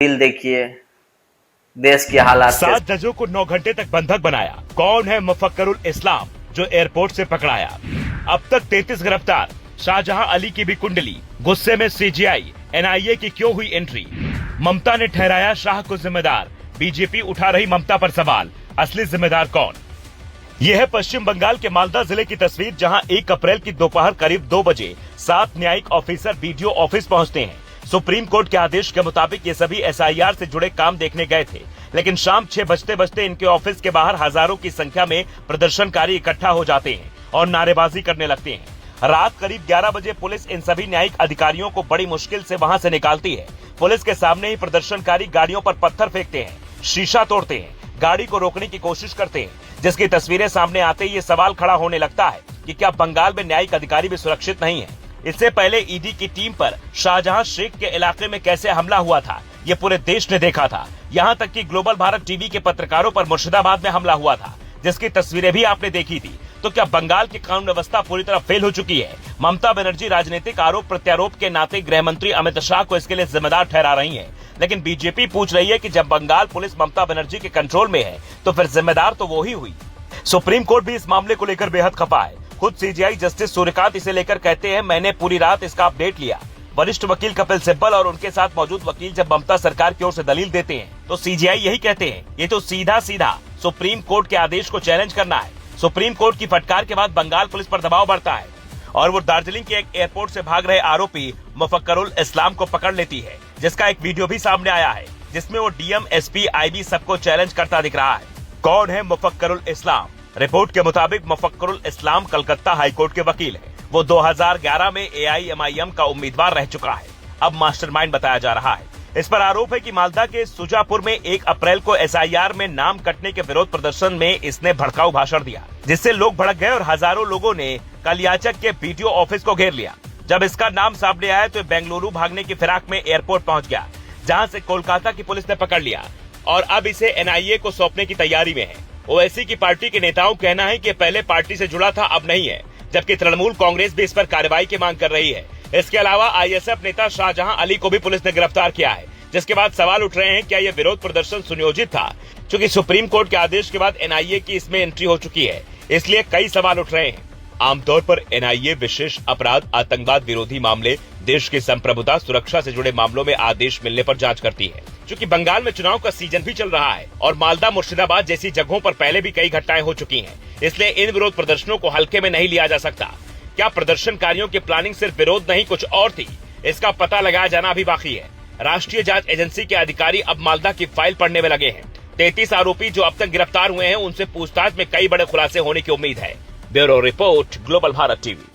दिल देखिए, देश की हालात। 7 जजों को 9 घंटे तक बंधक बनाया। कौन है मुफक्करुल इस्लाम जो एयरपोर्ट से पकड़ाया? अब तक 33 गिरफ्तार। शाहजहां अली की भी कुंडली। गुस्से में सीजीआई, एनआईए की क्यों हुई एंट्री? ममता ने ठहराया शाह को जिम्मेदार। बीजेपी उठा रही ममता पर सवाल, असली जिम्मेदार कौन? यह है पश्चिम बंगाल के मालदा जिले की तस्वीर, जहां 1 अप्रैल की दोपहर करीब 2 बजे 7 न्यायिक ऑफिसर बीडीओ ऑफिस पहुंचते हैं। सुप्रीम कोर्ट के आदेश के मुताबिक ये सभी एसआईआर से जुड़े काम देखने गए थे, लेकिन शाम 6 बजते इनके ऑफिस के बाहर हजारों की संख्या में प्रदर्शनकारी इकट्ठा हो जाते हैं और नारेबाजी करने लगते हैं। रात करीब 11 बजे पुलिस इन सभी न्यायिक अधिकारियों को बड़ी मुश्किल से वहां से निकालती है। पुलिस के सामने ही प्रदर्शनकारी गाड़ियों पर पत्थर फेंकते हैं, शीशा तोड़ते हैं, गाड़ी को रोकने की कोशिश करते हैं, जिसकी तस्वीरें सामने आते ही ये सवाल खड़ा होने लगता है कि क्या बंगाल में न्यायिक अधिकारी भी सुरक्षित नहीं है? इससे पहले ईडी की टीम पर शाहजहां शेख के इलाके में कैसे हमला हुआ था, ये पूरे देश ने देखा था। यहाँ तक कि ग्लोबल भारत टीवी के पत्रकारों पर मुर्शिदाबाद में हमला हुआ था, जिसकी तस्वीरें भी आपने देखी थी। तो क्या बंगाल की कानून व्यवस्था पूरी तरह फेल हो चुकी है? ममता बनर्जी राजनीतिक आरोप प्रत्यारोप के नाते गृह मंत्री अमित शाह को इसके लिए जिम्मेदार ठहरा रही है, लेकिन बीजेपी पूछ रही है कि जब बंगाल पुलिस ममता बनर्जी के कंट्रोल में है तो फिर जिम्मेदार तो वो ही हुई। सुप्रीम कोर्ट भी इस मामले को लेकर बेहद खफा है। खुद सीजीआई जस्टिस सूर्यकांत इसे लेकर कहते हैं, मैंने पूरी रात इसका अपडेट लिया। वरिष्ठ वकील कपिल सिब्बल और उनके साथ मौजूद वकील जब ममता सरकार की ओर से दलील देते हैं तो सीजीआई यही कहते हैं, ये तो सीधा सुप्रीम कोर्ट के आदेश को चैलेंज करना है। सुप्रीम कोर्ट की फटकार के बाद बंगाल पुलिस पर दबाव बढ़ता है और वो दार्जिलिंग के एक एयरपोर्ट से भाग रहे आरोपी मुफक्करुल इस्लाम को पकड़ लेती है, जिसका एक वीडियो भी सामने आया है, जिसमें वो डीएम, एसपी, आईबी सबको चैलेंज करता दिख रहा है। कौन है मुफक्करुल इस्लाम? रिपोर्ट के मुताबिक मुफक्करुल इस्लाम कलकत्ता हाईकोर्ट के वकील है। वो 2011 में एआईएमआईएम का उम्मीदवार रह चुका है, अब मास्टरमाइंड बताया जा रहा है। इस पर आरोप है कि मालदा के सुजापुर में 1 अप्रैल को एसआईआर में नाम कटने के विरोध प्रदर्शन में इसने भड़काऊ भाषण दिया, जिससे लोग भड़क गए और हजारों लोगों ने कलियाचक के बीडीओ ऑफिस को घेर लिया। जब इसका नाम सामने आया तो बेंगलुरु भागने की फिराक में एयरपोर्ट पहुंच गया, जहां से कोलकाता की पुलिस ने पकड़ लिया और अब इसे एनआईए को सौंपने की तैयारी में है। ओवैसी की पार्टी के नेताओं का कहना है कि पहले पार्टी से जुड़ा था, अब नहीं है, जबकि तृणमूल कांग्रेस भी इस पर कार्रवाई की मांग कर रही है। इसके अलावा आईएसएफ नेता शाहजहां अली को भी पुलिस ने गिरफ्तार किया है, जिसके बाद सवाल उठ रहे हैं क्या यह विरोध प्रदर्शन सुनियोजित था? क्योंकि सुप्रीम कोर्ट के आदेश के बाद एनआईए की इसमें एंट्री हो चुकी है, इसलिए कई सवाल उठ रहे हैं। आमतौर पर एनआईए विशेष अपराध, आतंकवाद विरोधी मामले, देश की संप्रभुता, सुरक्षा से जुड़े मामलों में आदेश मिलने पर जांच करती है। क्योंकि बंगाल में चुनाव का सीजन भी चल रहा है और मालदा, मुर्शिदाबाद जैसी जगहों पर पहले भी कई घटनाएं हो चुकी हैं, इसलिए इन विरोध प्रदर्शनों को हल्के में नहीं लिया जा सकता। क्या प्रदर्शनकारियों की प्लानिंग सिर्फ विरोध नहीं कुछ और थी? इसका पता लगाया जाना अभी बाकी है। राष्ट्रीय जांच एजेंसी के अधिकारी अब मालदा की फाइल पढ़ने में लगे हैं। 33 आरोपी जो अब तक गिरफ्तार हुए हैं, उनसे पूछताछ में कई बड़े खुलासे होने की उम्मीद है। Bureau report, global Bharat TV.